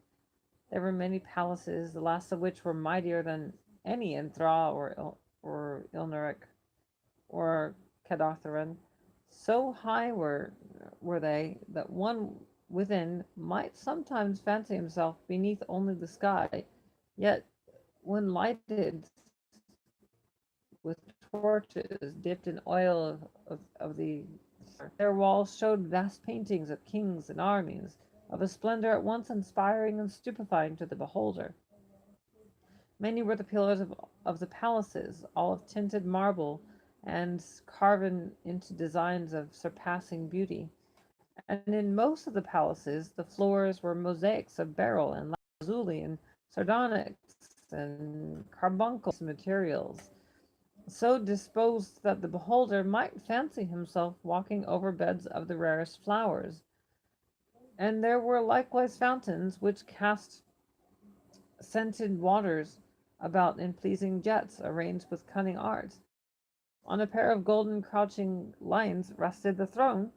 [SPEAKER 1] There were many palaces, the last of which were mightier than any in Thra or Ilnarik or Kedatharan. So high were they that one within might sometimes fancy himself beneath only the sky, yet when lighted with torches dipped in oil of the their walls showed vast paintings of kings and armies, of a splendor at once inspiring and stupefying to the beholder. Many were the pillars of the palaces, all of tinted marble, and carven into designs of surpassing beauty. And in most of the palaces the floors were mosaics of beryl and lazuli and sardonyx and carbuncle materials, so disposed that the beholder might fancy himself walking over beds of the rarest flowers. And there were likewise fountains which cast scented waters about in pleasing jets arranged with cunning art. On a pair of golden crouching lions rested the throne,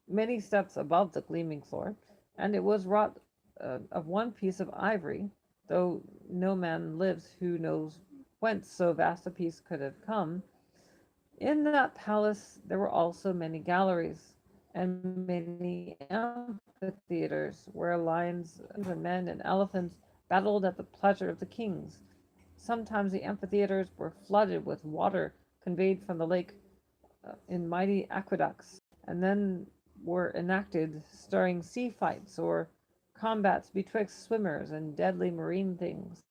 [SPEAKER 1] many steps above the gleaming floor, and it was wrought of one piece of ivory, though no man lives who knows whence so vast a piece could have come. In that palace there were also many galleries, and many amphitheaters where lions and men and elephants battled at the pleasure of the kings. Sometimes the amphitheaters were flooded with water conveyed from the lake in mighty aqueducts, and then were enacted stirring sea fights or combats betwixt swimmers and deadly marine things.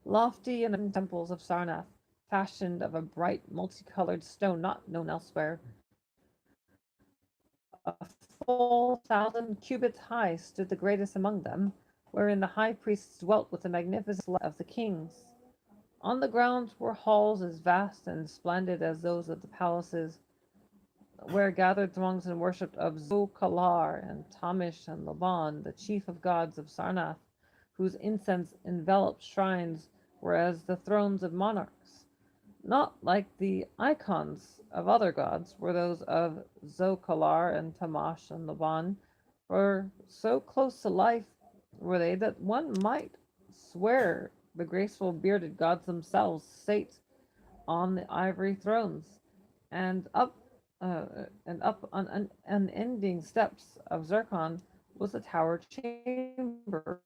[SPEAKER 1] Lofty and temples of Sarnath, fashioned of a bright multicolored stone not known elsewhere, a full 1,000 cubits high, stood the greatest among them, wherein the high priests dwelt with the magnificence of the kings. On the ground were halls as vast and splendid as those of the palaces, where gathered throngs and worshipped of Zokalar and Tamish and Laban, the chief of gods of Sarnath, whose incense enveloped shrines were as the thrones of monarchs. Not like the icons of other gods were those of Zokalar and Tamash and Laban, for so close to life were they that one might swear the graceful bearded gods themselves sate on the ivory thrones, and up on unending steps of zircon was the tower chamber,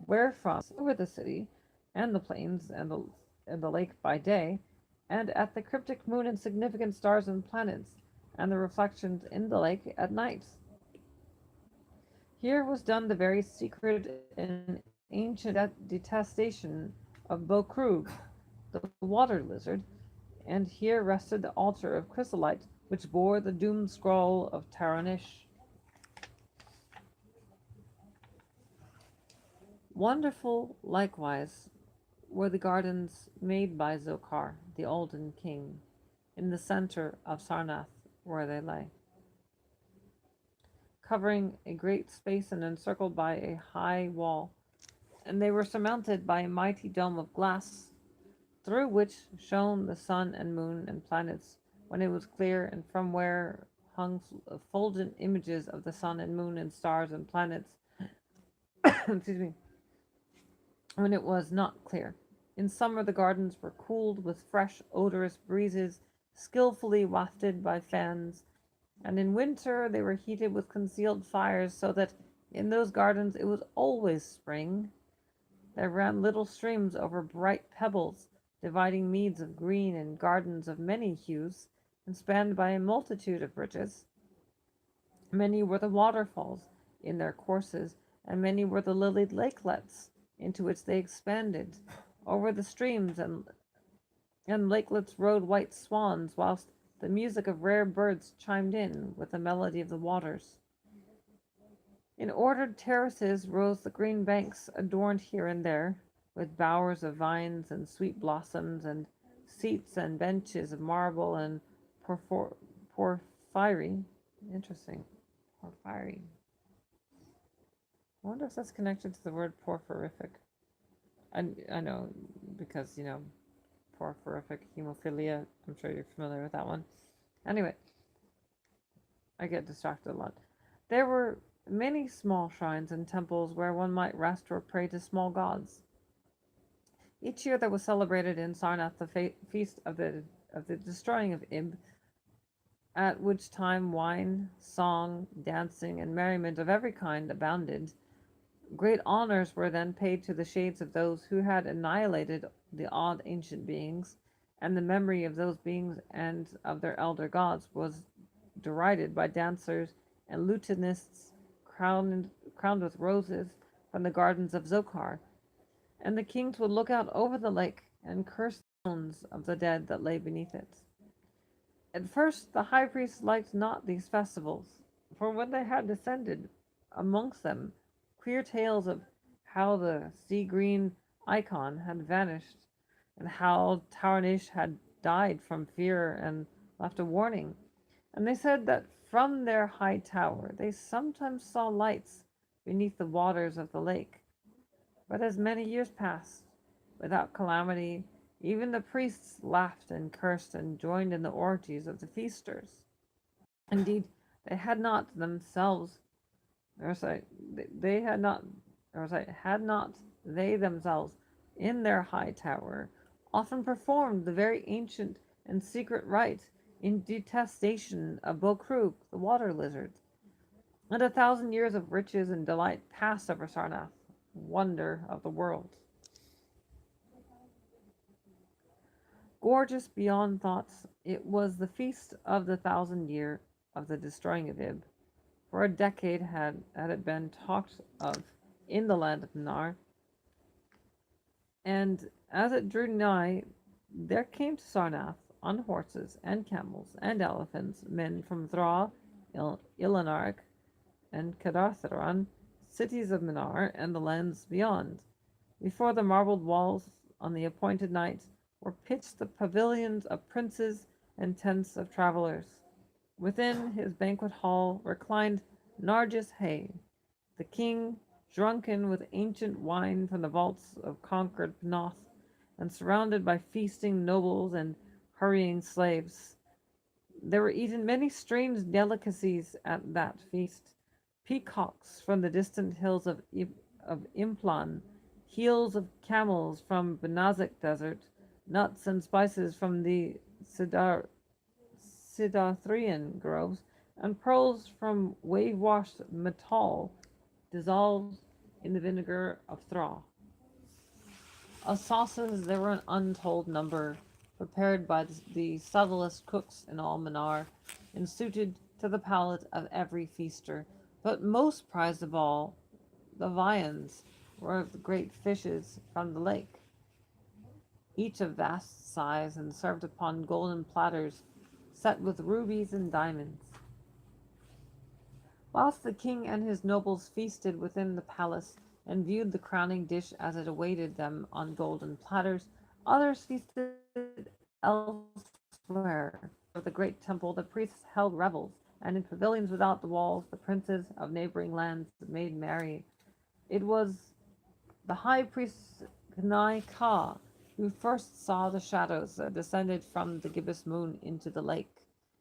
[SPEAKER 1] wherefrom over the city and the plains and the lake by day, and at the cryptic moon and significant stars and planets, and the reflections in the lake at night. Here was done the very secret and ancient detestation of Bokrug, the water lizard, and here rested the altar of chrysolite which bore the doomed scroll of Taranish. Wonderful, likewise, were the gardens made by Zokar, the olden king, in the center of Sarnath, where they lay, covering a great space and encircled by a high wall, and they were surmounted by a mighty dome of glass, through which shone the sun and moon and planets when it was clear, and from where hung fulgent images of the sun and moon and stars and planets, excuse me, when it was not clear. In summer the gardens were cooled with fresh, odorous breezes, skilfully wafted by fans, and in winter they were heated with concealed fires, so that in those gardens it was always spring. There ran little streams over bright pebbles, dividing meads of green and gardens of many hues, and spanned by a multitude of bridges. Many were the waterfalls in their courses, and many were the lilied lakelets into which they expanded. Over the streams and lakelets rode white swans, whilst the music of rare birds chimed in with the melody of the waters. In ordered terraces rose the green banks, adorned here and there with bowers of vines and sweet blossoms, and seats and benches of marble and porphyry. Interesting. Porphyry. I wonder if that's connected to the word porphyrific. I know because, porphyrific hemophilia. I'm sure you're familiar with that one. Anyway, I get distracted a lot. There were many small shrines and temples where one might rest or pray to small gods. Each year there was celebrated in Sarnath the feast of the destroying of Ib, at which time wine, song, dancing, and merriment of every kind abounded. Great honors were then paid to the shades of those who had annihilated the odd ancient beings, and the memory of those beings and of their elder gods was derided by dancers and lutanists crowned with roses from the gardens of Zokar, and the kings would look out over the lake and curse the bones of the dead that lay beneath it. At first the high priests liked not these festivals, for when they had descended amongst them, queer tales of how the sea-green icon had vanished, and how Tarnish had died from fear and left a warning, and they said that from their high tower they sometimes saw lights beneath the waters of the lake. But as many years passed, without calamity, even the priests laughed and cursed and joined in the orgies of the feasters. Indeed, they had not themselves, or sorry, they had not, or sorry, had not they themselves, in their high tower, often performed the very ancient and secret rite in detestation of Bokrug, the water lizard, and 1,000 years of riches and delight passed over Sarnath, wonder of the world. Gorgeous beyond thoughts, it was the feast of the 1,000 year of the destroying of Ib. For a decade had it been talked of in the land of Nar, and as it drew nigh, there came to Sarnath on horses and camels and elephants men from Thra, Ilanark, and Kedartharan, cities of Minar, and the lands beyond. Before the marbled walls, on the appointed night, were pitched the pavilions of princes and tents of travellers. Within his banquet hall reclined Narjis Hay, the king, drunken with ancient wine from the vaults of conquered Pnoth, and surrounded by feasting nobles and hurrying slaves. There were eaten many strange delicacies at that feast. Peacocks from the distant hills of Implan, heels of camels from Benazik desert, nuts and spices from the Sidathrian groves, and pearls from wave-washed metal dissolved in the vinegar of Thra. Of sauces there were an untold number, prepared by the subtlest cooks in all Manar, and suited to the palate of every feaster. But most prized of all, the viands were of the great fishes from the lake, each of vast size, and served upon golden platters set with rubies and diamonds. Whilst the king and his nobles feasted within the palace and viewed the crowning dish as it awaited them on golden platters, others feasted elsewhere. Of the great temple, the priests held revels, and in pavilions without the walls, the princes of neighboring lands made merry. It was the high priest Gnai Ka who first saw the shadows that descended from the gibbous moon into the lake,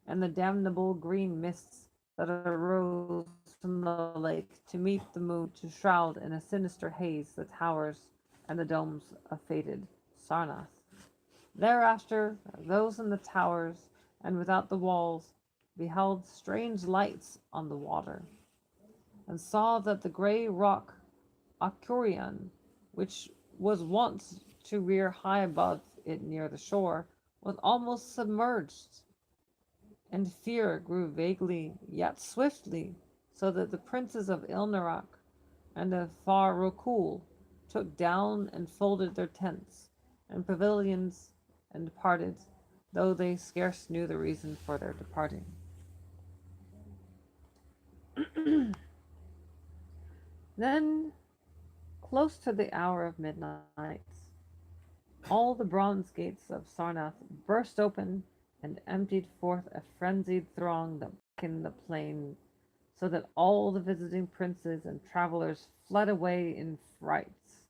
[SPEAKER 1] and the damnable green mists that arose from the lake to meet the moon, to shroud in a sinister haze the towers and the domes of fated Sarnath. Thereafter, those in the towers and without the walls beheld strange lights on the water, and saw that the grey rock Akurian, which was wont to rear high above it near the shore, was almost submerged, and fear grew vaguely yet swiftly, so that the princes of Ilnarak and of Far Rokul took down and folded their tents and pavilions and departed, though they scarce knew the reason for their departing. Then, close to the hour of midnight, all the bronze gates of Sarnath burst open and emptied forth a frenzied throng that blackened the plain, so that all the visiting princes and travelers fled away in frights.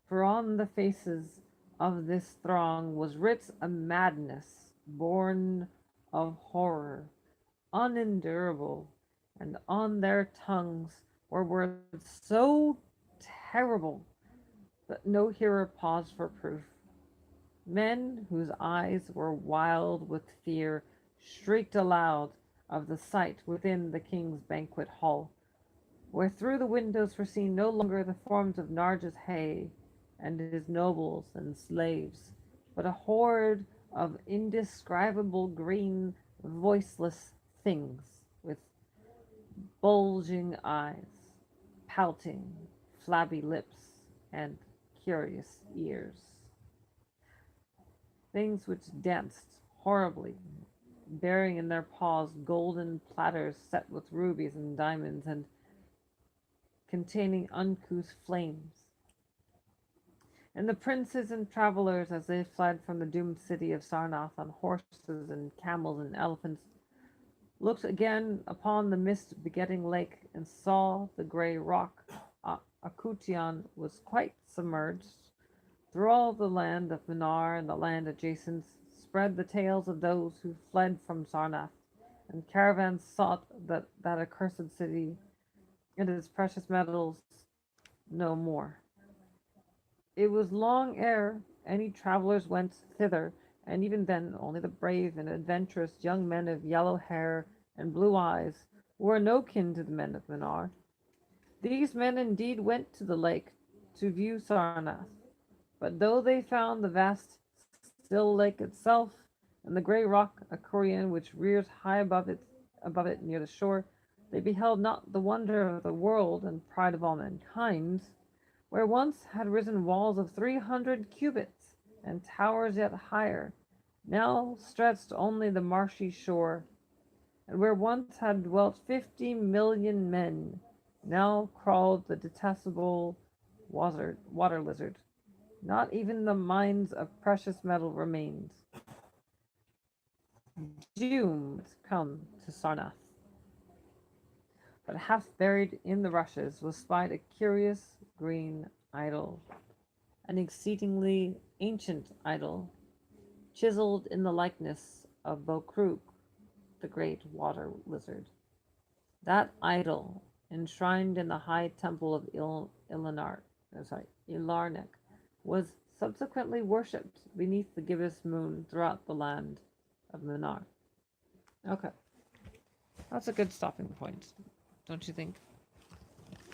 [SPEAKER 1] For on the faces of this throng was writ a madness born of horror, unendurable, and on their tongues were words so terrible that no hearer paused for proof. Men whose eyes were wild with fear shrieked aloud of the sight within the king's banquet hall, where through the windows were seen no longer the forms of Narjas Hay and his nobles and slaves, but a horde of indescribable green, voiceless things with bulging eyes, pouting, flabby lips, and curious ears. Things which danced horribly, bearing in their paws golden platters set with rubies and diamonds, and containing uncouth flames. And the princes and travelers, as they fled from the doomed city of Sarnath on horses and camels and elephants, looked again upon the mist-begetting lake, and saw the grey rock Akutian was quite submerged. Through all the land of Minar and the land adjacent spread the tales of those who fled from Sarnath, and caravans sought that accursed city and its precious metals no more. It was long ere any travellers went thither, and even then only the brave and adventurous young men of yellow hair and blue eyes who were no kin to the men of Minar. These men indeed went to the lake to view Sarnath, but though they found the vast still lake itself, and the grey rock Akurian which rears high above it near the shore, they beheld not the wonder of the world and pride of all mankind, where once had risen walls of 300 cubits, and towers yet higher, now stretched only the marshy shore, and where once had dwelt 50,000,000 men, now crawled the detestable water lizard. Not even the mines of precious metal remained, doomed to come to Sarnath. But half buried in the rushes was spied a curious green idol, an exceedingly ancient idol, chiseled in the likeness of Bokrug, the great water lizard. That idol, enshrined in the high temple of Ilarnek, was subsequently worshipped beneath the gibbous moon throughout the land of Minar. Okay, that's a good stopping point, don't you think?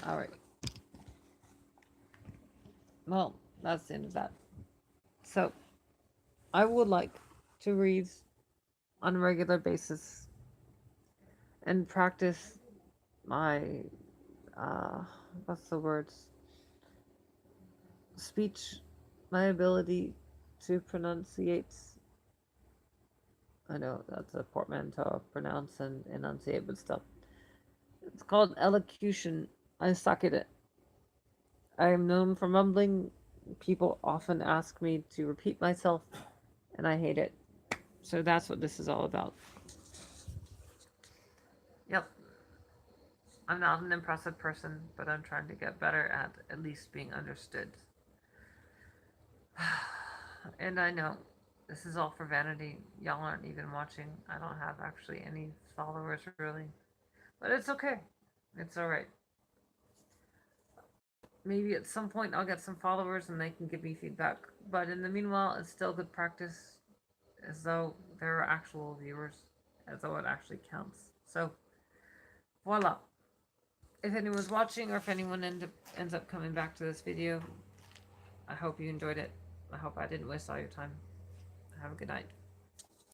[SPEAKER 1] All right. Well, that's the end of that. So, I would like to read on a regular basis and practice my, what's the words? Speech, my ability to pronunciate. I know that's a portmanteau of pronounce and enunciate, but still. It's called elocution. I suck at it. I am known for mumbling. People often ask me to repeat myself, and I hate it. So that's what this is all about. Yep. I'm not an impressive person, but I'm trying to get better at least being understood. And I know this is all for vanity. Y'all aren't even watching. I don't have actually any followers really. But it's okay. It's alright. Maybe at some point I'll get some followers and they can give me feedback. But in the meanwhile, it's still good practice, as though there are actual viewers, as though it actually counts. So, voila. If anyone's watching or if anyone ends up coming back to this video, I hope you enjoyed it. I hope I didn't waste all your time. Have a good night.